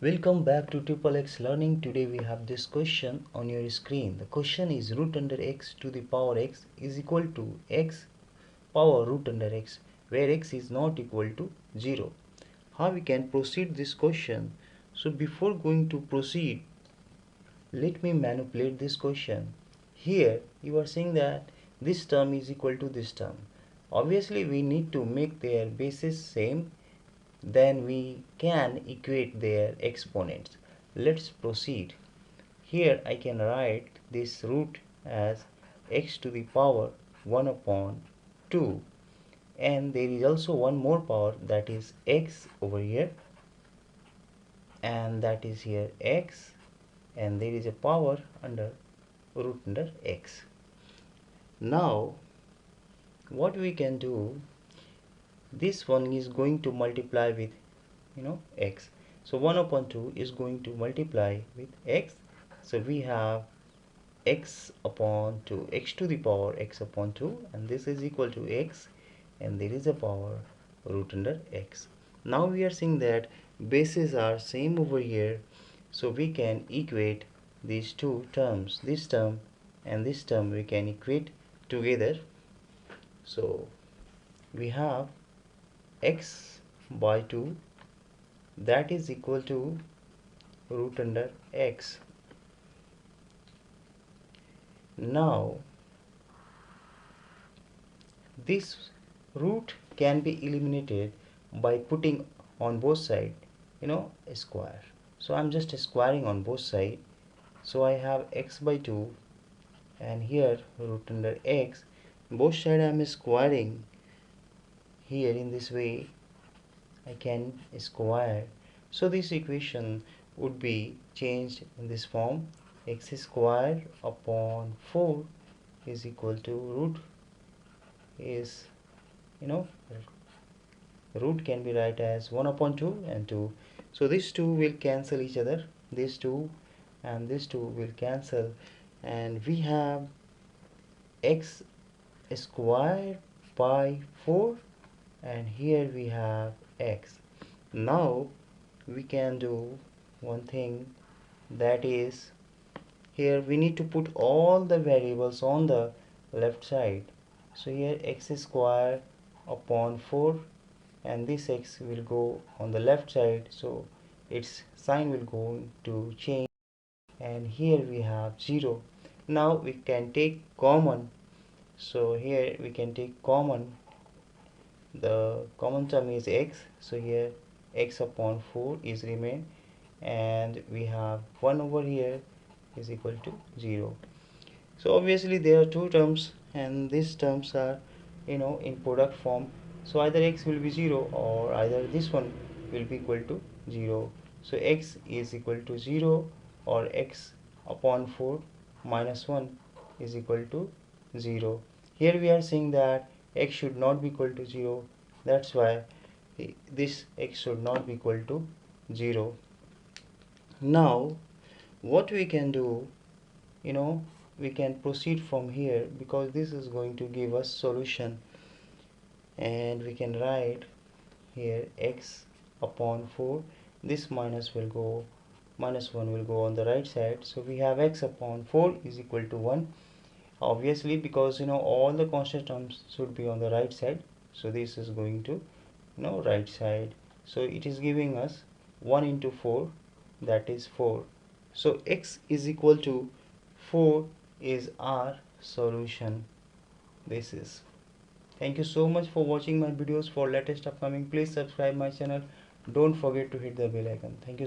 Welcome back to Triple X Learning. Today we have this question on your screen. The question is root under x to the power x is equal to x power root under x, where x is not equal to 0. How we can proceed this question? So before going to proceed, let me manipulate this question. Here you are saying that this term is equal to this term. Obviously we need to make their bases same, then we can equate their exponents. Let's proceed. Here I can write this root as x to the power 1 upon 2, and there is also one more power, that is x over here, and that is here x, and there is a power under root under x. Now what we can do, this one is going to multiply with x, so 1 upon 2 is going to multiply with x, so we have x upon 2, x to the power x upon 2, and this is equal to x, and there is a power root under x. Now we are seeing that bases are same over here, so we can equate these two terms, this term and this term we can equate together. So we have x by 2, that is equal to root under x. Now this root can be eliminated by putting on both sides a square. So I'm just squaring on both sides, so I have x by 2 and here root under x. Both sides I'm squaring. Here in this way I can square, so this equation would be changed in this form: x square upon 4 is equal to root is root can be write as 1 upon 2 and 2, so these two will cancel each other, these two and these two will cancel, and we have x square by 4, and here we have x. Now we can do one thing, that is here we need to put all the variables on the left side. So here x square upon 4, and this x will go on the left side, so its sign will go to change, and here we have 0. Now we can take common, so here we can take common, the common term is x, so here x upon 4 is remain, and we have 1 over here is equal to 0. So obviously there are two terms, and these terms are in product form, so either x will be 0 or either this one will be equal to 0. So x is equal to 0, or x upon 4 minus 1 is equal to 0. Here we are saying that x should not be equal to 0, that's why this x should not be equal to 0. Now what we can do, we can proceed from here, because this is going to give us solution, and we can write here x upon 4, this minus 1 will go on the right side, so we have x upon 4 is equal to 1, obviously because all the constant terms should be on the right side, so this is going to right side, so it is giving us 1 into 4, that is 4. So x is equal to 4 is our solution. This is. Thank you so much for watching my videos. For latest upcoming, please subscribe my channel. Don't forget to hit the bell icon. Thank you.